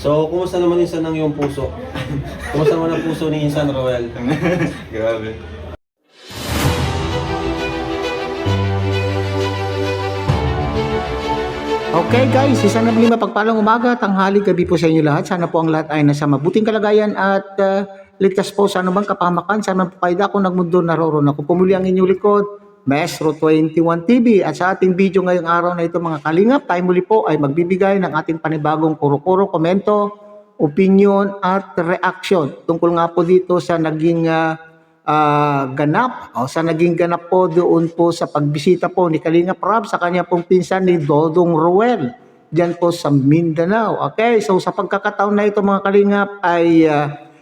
So, kumusta naman Insan ang iyong puso? Kumusta naman ang puso ni Insan Roel? Grabe. Okay guys, isang nabili mapagpalang umaga, tanghali, gabi po sa inyo lahat. Sana po ang lahat ay nasa mabuting kalagayan at ligtas po sa anumang kapahamakan. Sana po kayo ako nagmundo naroroon. Ako pumuli ang inyong likod, Maestro 21 TV. At sa ating video ngayong araw na ito mga kalingap, tayo muli po ay magbibigay ng ating panibagong kuro-kuro, komento, opinion at reaction. Tungkol nga po dito sa naging ganap o sa naging ganap po doon po sa pagbisita po ni Kalingap Rob sa kanya pong pinsan ni Dodong Roel diyan po sa Mindanao. Okay, so sa pagkakataon na ito mga Kalingap ay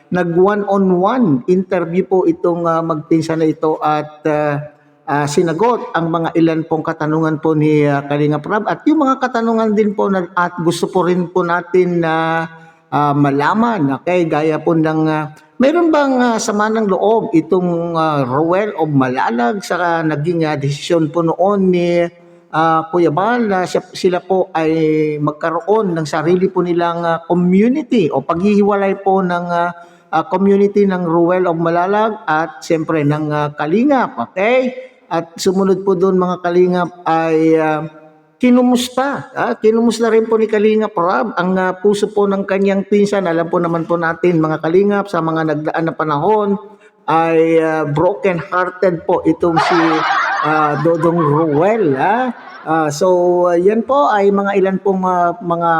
nag one-on-one interview po itong magpinsan na ito at sinagot ang mga ilan pong katanungan po ni Kalingap Rob at yung mga katanungan din po na, at gusto po rin po natin na malaman. Okay, gaya po ng meron bang sama ng loob itong Roel of Malalag sa naging desisyon po noon ni Kuya Bal na sila po ay magkaroon ng sarili po nilang community o paghihiwalay po ng community ng Roel of Malalag at siyempre ng Kalingap. Okay? At sumunod po doon mga Kalingap ay kinumusta. Kinumusta rin po ni Kalingap Rob ang puso po ng kanyang pinsan. Alam po naman po natin mga Kalingap sa mga nagdaan na panahon ay broken hearted po itong si Dodong Roel. So yan po ay mga ilan pong mga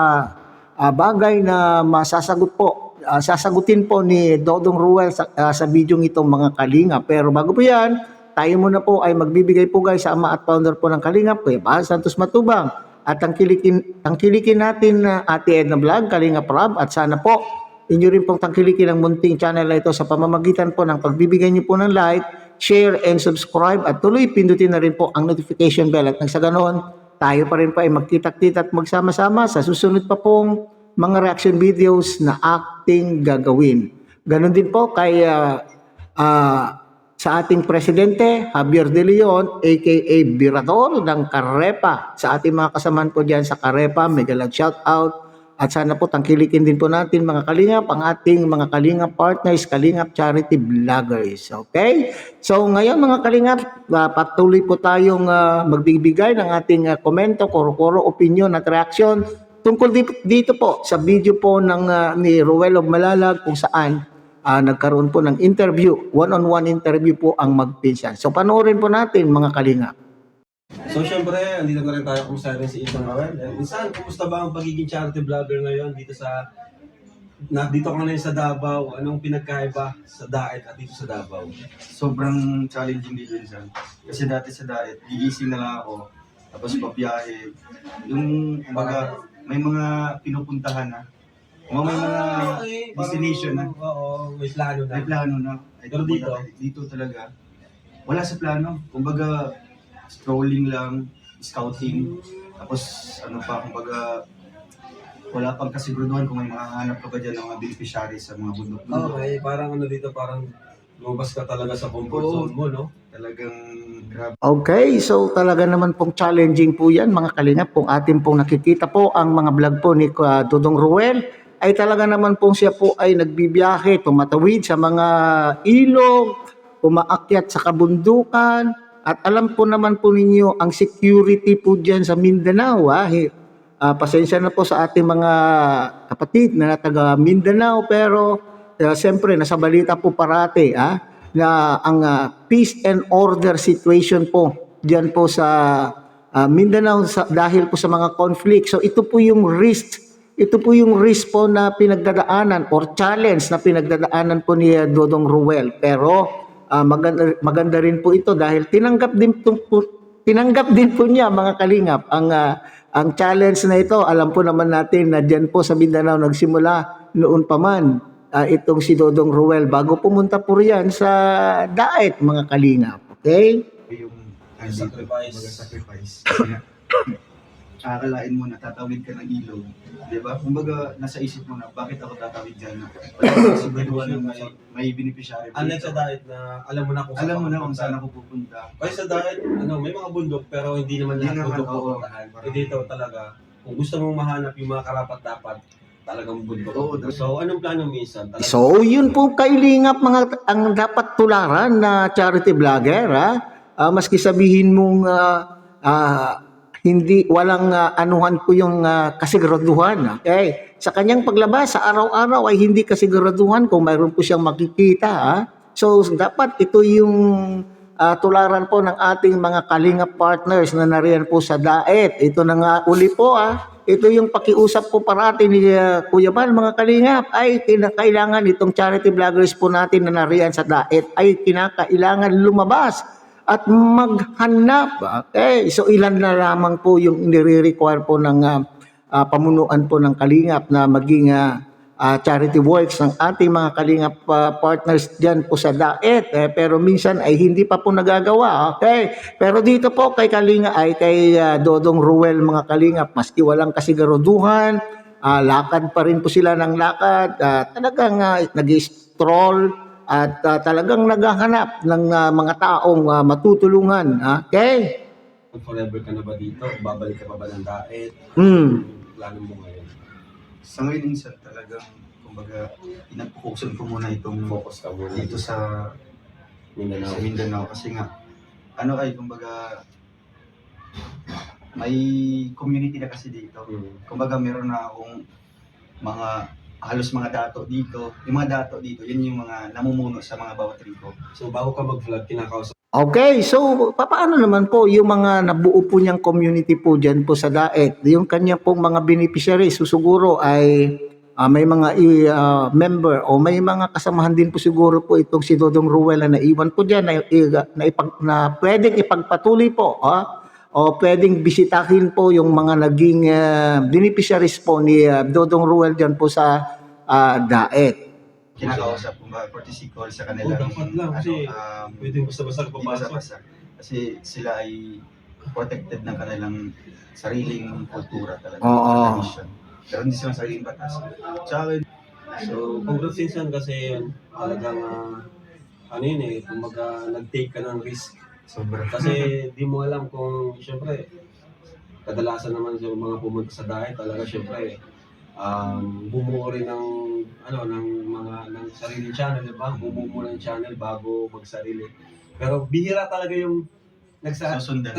bagay na masasagot po. Sasagutin po ni Dodong Roel sa video itong mga Kalingap. Pero bago po yan, tayo muna po ay magbibigay po guys sa ama at founder po ng Kalingap, Kuya Bal Santos Matubang. At tangkilikin natin na Ate Edna Vlog, Kalingap Rob. At sana po, inyo rin pong tangkilikin ang munting channel na ito sa pamamagitan po ng pagbibigay niyo po ng like, share, and subscribe. At tuloy, pindutin na rin po ang notification bell. At nang sa ganon, tayo pa rin po ay magkita-kita at magsama-sama sa susunod pa pong mga reaction videos na acting gagawin. Ganon din po kay sa ating presidente, Javier De Leon, aka Birador ng Carepa. Sa ating mga kasamaan po dyan sa Carepa, mega love shout out. At sana po tangkilikin din po natin mga Kalingap, ang ating mga Kalingap partners, Kalingap Charity Vloggers. Okay? So ngayon mga Kalingap, patuloy po tayong magbibigay ng ating komento, kuro-kuro, opinion at reaction tungkol dito po sa video po ng ni Roel of Malalag kung saan nagkaroon po ng interview, one-on-one interview po ang magpinsan. So panoorin po natin mga Kalingap. So syempre, andito na rin tayo kumusta rin si Insan Roel. Insan, kumusta ba ang pagiging charity vlogger ngayon dito dito ka ngayon sa Davao? Anong pinagkaiba sa Daet at dito sa Davao? Sobrang challenging dito Insan. Kasi dati sa diet, gigising na lang ako, tapos pabiyahe. Yung, kumbaga, may mga pinupuntahan na. May mga destination na. Oo, may plano na. May plano na. Ay, Pero dito talaga, wala sa plano. Kumbaga, strolling lang, scouting. Tapos, ano pa, kumbaga, wala pang kasiguraduhan kung may makahanap ka ba dyan ng mga beneficiaries sa mga bundok-bundok. Okay, parang ano dito, parang lumabas ka talaga sa comfort zone mo, no? Talagang grabe. Okay, so talaga naman pong challenging po yan mga Kalingap. Kung atin pong nakikita po ang mga vlog po ni Dodong Roel, ay talaga naman pong siya po ay nagbibiyahe, tumatawid sa mga ilog, umaakyat sa kabundukan, at alam po naman po ninyo ang security po dyan sa Mindanao. Pasensya na po sa ating mga kapatid na taga Mindanao, pero siyempre nasa balita po parati na ang peace and order situation po dyan po sa Mindanao dahil po sa mga conflict. So ito po yung risk. Ito po yung risk po na pinagdadaanan or challenge na pinagdadaanan po ni Dodong Roel. Pero maganda rin po ito dahil tinanggap din po niya mga Kalingap ang challenge na ito. Alam po naman natin na diyan po sa Mindanao nagsimula noon pa man itong si Dodong Roel bago pumunta po riyan sa Daet mga Kalingap. Okay? Yung Sacrifice. Akalain mo na tatawid ka ng ilog, di ba? Kumbaga, nasa isip mo na, bakit ako tatawid dyan? Wala siguraduhan na may beneficiary. Unlike sa Daet na alam mo na kung saan ako pupunta. Kasi sa Daet, may mga bundok pero hindi naman lahat bundok pupuntahan. Dito talaga, kung gusto mong mahanap yung mga karapat-dapat, talagang bundok. Oo, So, anong plano minsan? Talagang, So, yun po kailingap mga ang dapat tularan na charity vlogger, ha? Maski sabihin mong hindi walang anuhan po yung kasiguraduhan. Okay? Sa kanyang paglabas sa araw-araw ay hindi kasiguraduhan kung mayroon po siyang makikita, ha? So, dapat ito yung tularan po ng ating mga kalingap partners na nariyan po sa DAET. Ito na nga uli po, ito yung pakiusap po parati ni Kuya Bal, mga kalingap, ay kinakailangan itong charity vloggers po natin na nariyan sa DAET ay kinakailangan lumabas at maghanap. Okay, so ilan na lamang po yung nire-require po ng pamunuan po ng kalingap na maging charity works ng ating mga kalingap partners dyan po sa DAET, pero minsan ay hindi pa po nagagawa. Okay, pero dito po kay Kalinga ay kay Dodong Ruel, mga kalingap, maski walang kasiguraduhan, lakad pa rin po sila ng lakad, talagang nag-stroll at talagang naghahanap ng mga taong matutulungan. Okay? forever ka na ba dito? Babalik ka pa ba ng daet? Plano mo ngayon? Sa ngayon minsan talagang, kumbaga, pinag-focusan ko muna itong Focus ka muna dito sa Mindanao. Mindanao kasi nga, ano ay, kumbaga, may community na kasi dito. Kumbaga, meron na akong mga, halos mga dato dito. Yung mga dato dito, yun yung mga namumuno sa mga bawat tribo. So, bago ka mag-vlog, kinakausap Okay, so paano naman po yung mga nabuo po niyang community po dyan po sa DAET, yung kanya pong mga beneficiaries, so siguro ay may mga member o may mga kasamahan din po siguro po itong si Dodong Ruel na naiwan po dyan na pwedeng ipagpatuloy po, o pwedeng bisitahin po yung mga naging beneficiaries po ni Dodong Ruel dyan po sa DAET. Kinakausap ko ba, courtesy call sa kanila. dapat lang kasi pwede basta-basta ka Hindi papasok. basta-basta. Kasi sila ay protected ng kanilang sariling kultura talaga. Oo. Tradition. Pero hindi sila sariling batas. Sa akin, So, congrats Sinsan kasi yun, talagang ano yun kumbaga nag-take ka ng risk. sobrang Kasi di mo alam kung, syempre, kadalasan naman sa mga pumunta sa dahi, talaga syempre, bumuo rin ng, ng sarili channel, di ba? Bumuo mo ng channel bago magsarili. Pero bihira talaga yung susundan.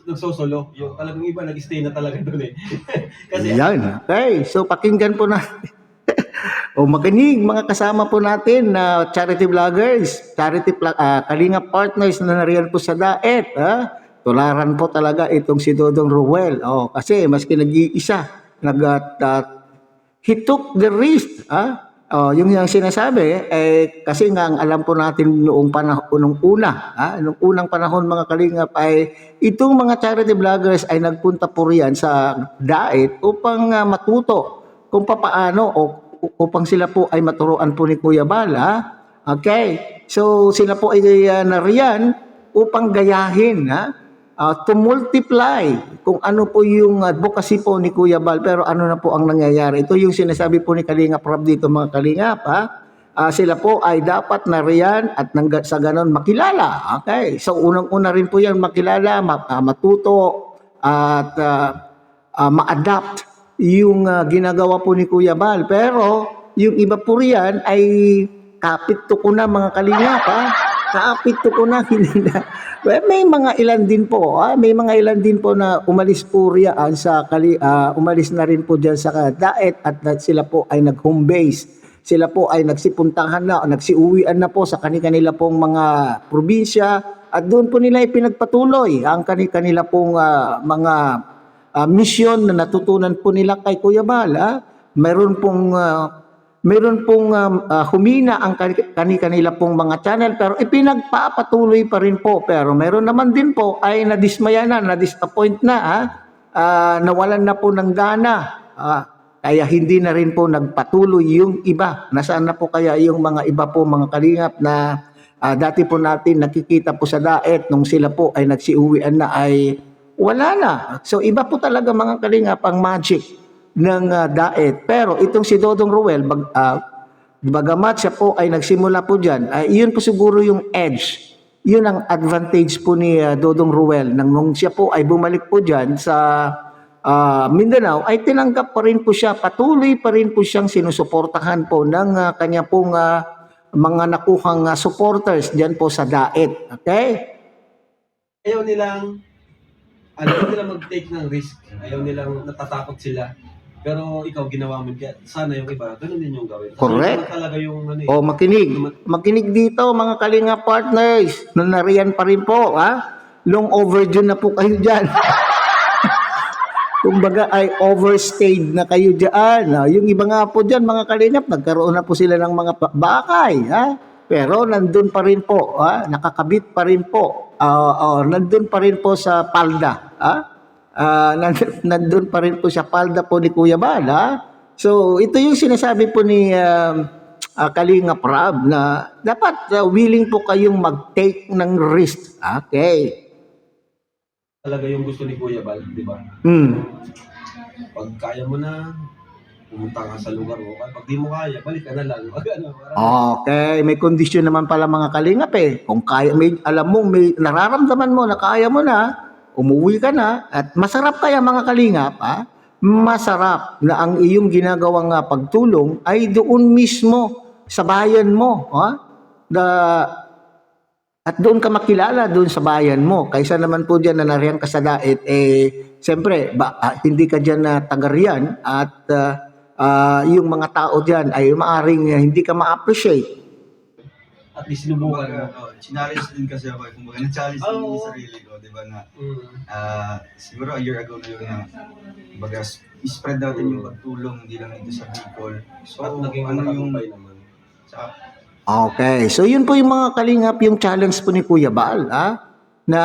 nagsosolo. Yung talagang iba, nag-stay na talaga doon Kasi, Yan. Okay, so pakinggan po natin. O makinig mga kasama po natin na charity vloggers, Kalinga partners na nariyan po sa DAET. Tularan po talaga itong si Dodong Ruel. Kasi maski nag-iisa, he took the risk. Yung sinasabi, kasi nga ang alam po natin noong panahon, nung unang panahon mga kalingap ay itong mga charity vloggers ay nagpunta po riyan sa DAET upang matuto kung papaano upang sila po ay maturuan po ni Kuya Bal. Okay, so sila po ay nariyan upang gayahin, to multiply kung ano po yung advocacy po ni Kuya Bal, pero ano na po ang nangyayari. Ito yung sinasabi po ni Kalingap Rob dito mga Kalingap. Sila po ay dapat nariyan at sa ganon makilala. Okay, so unang-una rin po yan makilala, matuto at ma-adapt yung ginagawa po ni Kuya Bal. Pero yung iba po riyan ay kapit to ko na mga Kalingap. Kapit to ko na, hindi na. Well, may mga ilan din po, may mga ilan din po na umalis po riyan umalis na rin po diyan sa DAET at sila po ay nag-home base. Sila po ay nagsipuntahan na, nagsiuwian na po sa kanila pong mga probinsya at doon po nila ipinagpatuloy ang kanila pong mga misyon na natutunan po nila kay Kuya Bal. Meron pong humina ang kanila pong mga channel pero ipinagpapatuloy pa rin po. Pero meron naman din po ay nadismaya na, na-disappoint na, nawalan na po ng gana. Kaya hindi na rin po nagpatuloy yung iba. Nasaan na po kaya yung mga iba po mga kalingap na dati po natin nakikita po sa DAET nung sila po ay nagsiuwian na ay wala na. So iba po talaga mga kalingap ang magic ng DAET. Pero itong si Dodong Ruel, bagamat siya po ay nagsimula po dyan, yun po siguro yung edge. Yun ang advantage po ni Dodong Ruel nung siya po ay bumalik po dyan sa Mindanao ay tinanggap pa rin po siya, patuloy pa rin po siyang sinusuportahan po ng kanya pong mga nakuhang supporters diyan po sa DAET. Okay? Ayaw nilang mag-take ng risk. Ayaw nilang natatakot sila. Pero ikaw ginawa mo, kaya sana yung iba, ganun din yung gawin. Correct. Kasi talaga yung ano O makinig dito mga Kalinga partners, na nariyan pa rin po, ha? Long overdue na po kayo dyan. Kumbaga ay overstayed na kayo dyan. Yung iba nga po dyan, mga Kalingap, nagkaroon na po sila ng mga bakay, ha? Pero nandun pa rin po, ha? Nakakabit pa rin po. Nandun pa rin po sa palda, ha? Nandun pa rin po sa palda po ni Kuya Bal, ha? So, ito yung sinasabi po ni Kalinga Prab na dapat willing po kayong mag-take ng risk. Okay. talaga yung gusto ni Kuya Bal, di ba? Pag kaya mo na, pumunta ka sa lugar mo. Pag di mo kaya, balik ka na lang. Okay, may kondisyon naman pala mga Kalingap eh. Kung kaya, alam mo, may nararamdaman mo na kaya mo na, umuwi ka na, at masarap kaya mga Kalingap, ha? Masarap na ang iyong ginagawang pagtulong ay doon mismo sa bayan mo, ha? At doon ka makilala doon sa bayan mo. Kaysa naman po dyan na nariyan ka sa DAET, siyempre, hindi ka dyan na taga-riyan at yung mga tao dyan ay maaring hindi ka ma-appreciate. At least sinubukan mo. Challenge din kasi ako. Kumbaga, na-challenge din yung sarili ko, di ba na, siguro a year ago na yun na, kumbaga, spread natin yung pagtulong, hindi lang ito sa Bicol. So, At naging ano yung, naman. Okay, so yun po yung mga Kalingap, yung challenge po ni Kuya Bal, na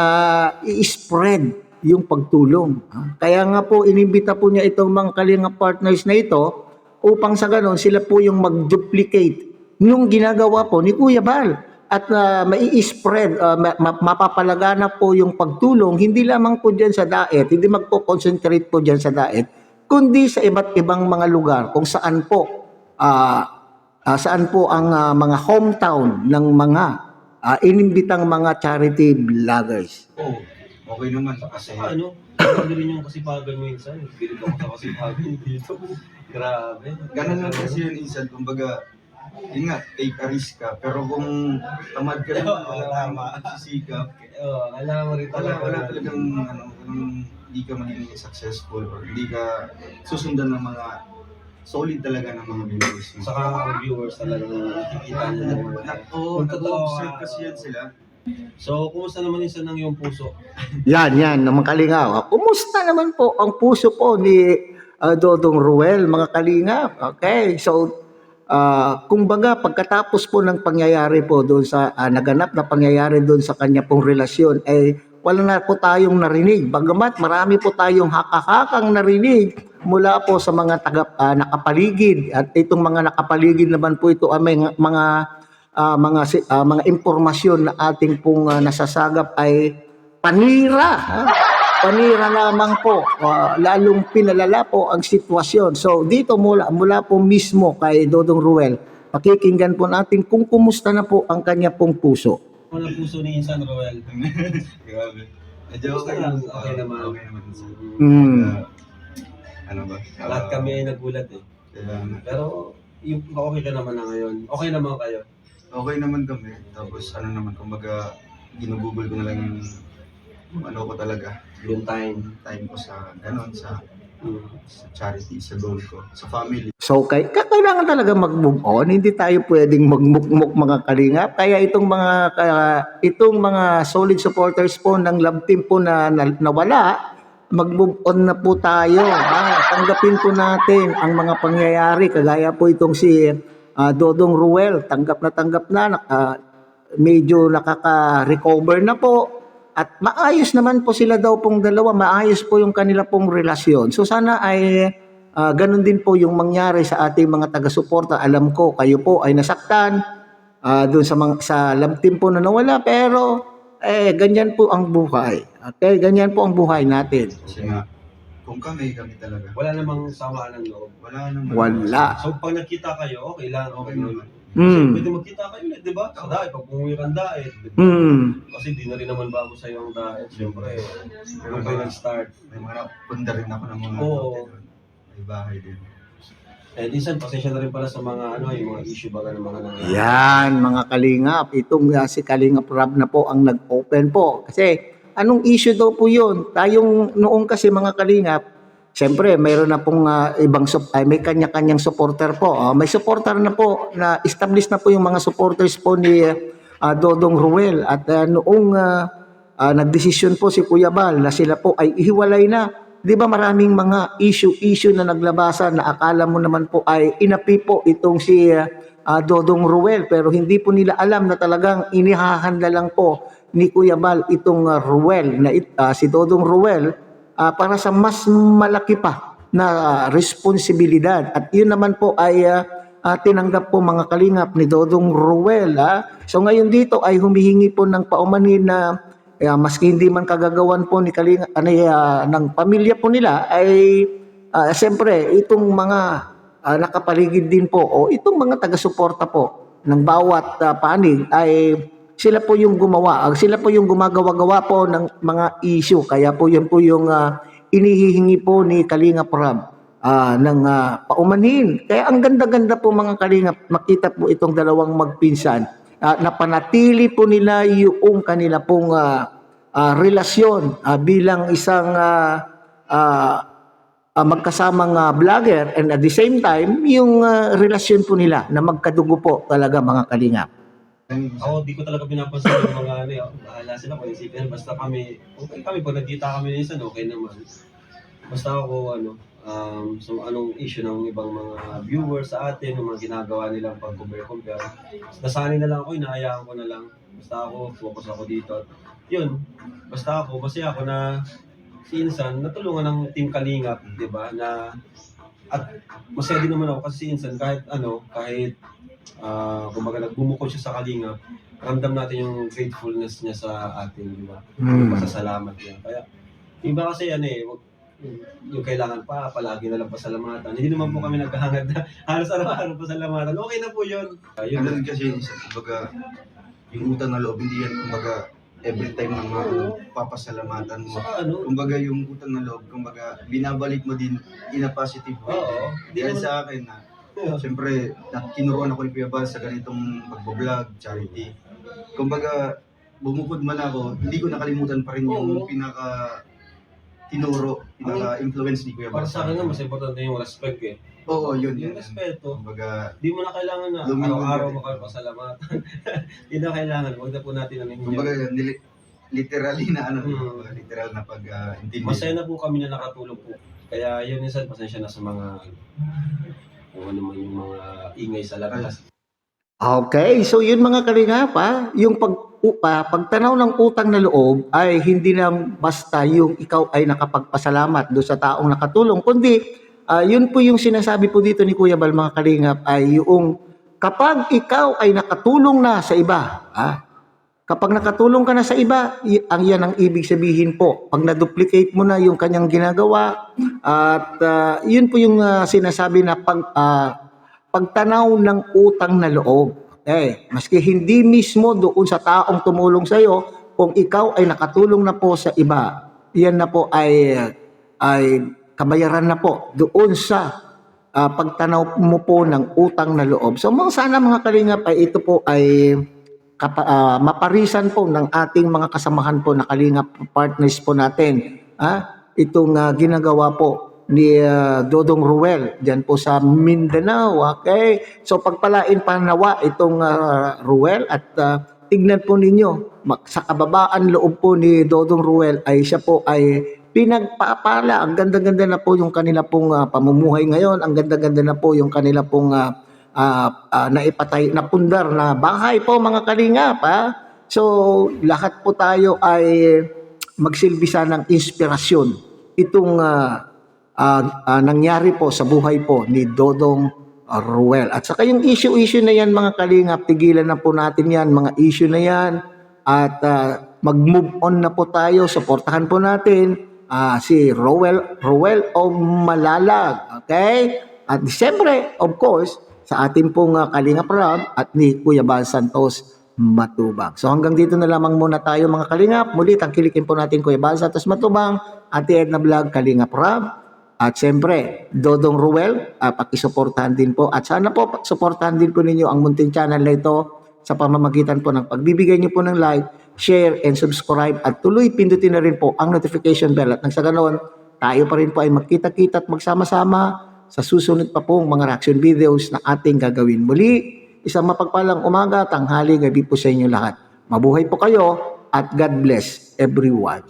i-spread yung pagtulong. Kaya nga po, inimbita po niya itong mga Kalingap partners na ito upang sa ganon sila po yung mag-duplicate nung ginagawa po ni Kuya Bal. At mai-spread, mapapalaganap po yung pagtulong, hindi lamang po dyan sa DAET, hindi magpo-concentrate po dyan sa DAET, kundi sa iba't ibang mga lugar kung saan po ang mga hometown ng mga inimbitang mga charity vloggers. Okay naman kasi Ano rin yung kasipagan minsan. Bilid ako sa kasipagan dito. Grabe. ganun lang kasi yun insan, kumbaga, yun nga, take a risk ka. Pero kung tamad ka rin, wala sisikap. Alam mo rin Wala talagang, hindi ka magiging successful or hindi ka susundan ng mga solid talaga ng mga viewers mo. Saka ang viewers talaga nakikita nila naman. Nag-observe kasi yan sila. So, kumusta naman yung ng iyong puso? Yan, mga Kalingap. Kumusta naman po ang puso po ni Dodong Ruel, mga Kalingap? Okay, so kumbaga pagkatapos po ng pangyayari po doon sa naganap na pangyayari doon sa kanya pong relasyon, wala na po tayong narinig. Bagamat marami po tayong hakahakang narinig mula po sa mga nakapaligid. At itong mga nakapaligid naman po ito ay may mga impormasyon na ating pong nasasagap ay panira. Panira lamang po. Lalong pinalala po ang sitwasyon. So dito mula po mismo kay Dodong Ruel, pakikinggan po natin kung kumusta na po ang kanya pong puso. Ano ang puso ni Insan Roel? Grabe. Medyo okay lang. naman. Okay naman. Okay naman. Ano ba? Lahat kami ay nagulat eh. Pero yung okay ka naman na ngayon. Okay naman kayo. Okay naman kami. Tapos ano naman, kumbaga, ginugugol ko na lang yung ano ko talaga. Yung time. Time ko sa ganon, sa charity, sa goal ko, sa family. So kailangan talaga mag-move on, hindi tayo pwedeng magmukmuk mga Kalingap. Kaya itong mga solid supporters po ng love team po na nawala, mag-move on na po tayo. Tanggapin po natin ang mga pangyayari kagaya po itong si Dodong Ruel, tanggap na medyo nakaka-recover na po. At maayos naman po sila daw pong dalawa, maayos po yung kanila pong relasyon. So sana ay ganun din po yung mangyari sa ating mga taga-suporta. Alam ko kayo po ay nasaktan doon sa love team po na nawala, pero ganyan po ang buhay. Okay, ganyan po ang buhay natin. Kasi nga, kung kami talaga. Wala namang samaan ng loob. Wala naman. Wala. So pag nakita kayo, okay lang. Okay naman. Mm. Pwede magkita kayo ulit, di ba? Sa diet, pag umuwi kang diet. Di ba? Mm. Kasi di na rin naman bago sa'yo ang diet. Siyempre, kung kayo nag-start. May mga punda rin ako ng mga Oo. hotel. May bahay din. Eh, Insan, pasensya na rin pala sa mga, yung mga issue baga ng mga nangyayari. Yan, mga kalingap. Itong si Kalingap Rob na po ang nag-open po. Kasi anong issue daw po yun? Tayong noong kasi mga kalingap, siyempre mayroon na pong may kanya-kanyang supporter po. May supporter na po, na established na po yung mga supporters po ni Dodong Ruel. At noong nagdesisyon po si Kuya Bal na sila po ay ihiwalay na. Di ba maraming mga issue na naglabasan na akala mo naman po ay inapi po itong si Dodong Ruel, pero hindi po nila alam na talagang inihahanda lang po ni Kuya Bal itong Ruel na si Dodong Ruel para sa mas malaki pa na responsibilidad. At yun naman po ay tinanggap po mga kalingap ni Dodong Ruel. So ngayon dito ay humihingi po ng paumanhin na maski hindi man kagagawan po ni Kalinga, ng pamilya po nila ay siyempre itong mga nakapaligid din po o itong mga taga-suporta po ng bawat panig ay sila po yung gumawa, sila po yung gumagawa-gawa po ng mga issue. Kaya po yan po yung inihihingi po ni Kalingap Rob ng paumanhin. Kaya ang ganda-ganda po mga Kalingap, makita po itong dalawang magpinsan. Napanatili po nila yung kanila pong relasyon bilang isang magkasamang vlogger, and at the same time yung relasyon po nila na magkadugo po talaga mga Kalingap. Ako, di ko talaga pinapansin yung mga bahala sila kung isipin. Basta kami, okay kami, pag nagkita kami minsan, okay naman. Basta ako, so anong issue ng ibang mga viewers sa atin, yung mga ginagawa nilang pag-compare. Nasanay na lang ako, inahayaan ko na lang. Basta ako, focus ako dito. Yun, basta ako, masaya ako na si Insan, natulungan ng Team Kalingap, di ba? At masaya din naman ako kasi si Insan, kahit kumbaga nagbumukod siya sa Kalingap, ramdam natin yung faithfulness niya sa atin, di ba? Pasasalamat niya. Kaya, iba kasi yung kailangan pa, palagi na lang pasalamatan. Hindi naman po kami naghahangad na halos araw-araw pasalamatan. Okay na po yun. Ano rin kasi, kumbaga, yung utang na loob, hindi yan, kumbaga, every time na papasalamatan mo. Kumbaga, yung utang na loob, kumbaga, binabalik mo din in a positive way. Oo. Dahil sa akin na, siyempre, kinuruan ako ni Kuya Bal sa ganitong pagbablog, charity. Kumbaga, bumukod man ako, hindi ko nakalimutan pa rin yung pinaka-influence ni Kuya Bal. Para sa akin nga, mas importante yung respect eh. Oo, yun. Yung respeto. Kumbaga, Di mo na kailangan na araw-araw makapasalamatan. Di na kailangan. Huwag na po natin kumbaga, literally na literal na pag-intindi. Masaya na po kami na nakatulong po. Kaya yun Insan, pasensya na sa mga kung ano man yung mga ingay sa labas. Okay, so yun mga Kalingap, yung pagtanaw ng utang na loob ay hindi lang basta yung ikaw ay nakapagpasalamat do sa taong nakatulong, kundi yun po yung sinasabi po dito ni Kuya Bal mga Kalingap ay yung kapag ikaw ay nakatulong na sa iba, kapag nakatulong ka na sa iba, yan ang ibig sabihin po. Pag na-duplicate mo na yung kanyang ginagawa, at yun po yung sinasabi na pagtanaw ng utang na loob. Okay. Maski hindi mismo doon sa taong tumulong sa iyo, kung ikaw ay nakatulong na po sa iba, yan na po ay kabayaran na po doon sa pagtanaw mo po ng utang na loob. So sana mga Kalingap ay ito po ay maparisan po ng ating mga kasamahan po na Kalingap partners po natin. Itong ginagawa po ni Dodong Ruel diyan po sa Mindanao. Okay? So pagpalain pa nawa itong Ruel at tignan po ninyo sa kababaan loob po ni Dodong Ruel ay siya po ay pinagpapala. Ang ganda-ganda na po yung kanila pong pamumuhay ngayon. Ang ganda-ganda na po yung kanila pong naipatay na pundar na bahay po mga Kalingap. So lahat po tayo ay magsilbisa ng inspirasyon itong nangyari po sa buhay po ni Dodong Ruel. At saka yung issue na yan mga Kalingap, tigilan na po natin yan mga issue na yan at mag-move on na po tayo. Suportahan po natin si Ruel o Malalag. Okay? At siyempre, of course, sa ating pong Kalingap Rab at ni Kuya Bal Santos Matubang. So hanggang dito na lamang muna tayo mga Kalingap. Muli tangkilikin po natin Kuya Bal Santos Matubang, Ate Edna Vlog, Kalingap Rab. At siyempre, Dodong Ruel, pakisuportahan din po. At sana po, suportahan din po ninyo ang munting channel na ito sa pamamagitan po ng pagbibigay niyo po ng like, share, and subscribe. At tuloy, pindutin na rin po ang notification bell. At nang sa ganon, tayo pa rin po ay magkita-kita at magsama-sama sa susunod pa pong mga reaction videos na ating gagawin. Muli, isang mapagpalang umaga, tanghali, gabi po sa inyo lahat. Mabuhay po kayo at God bless everyone.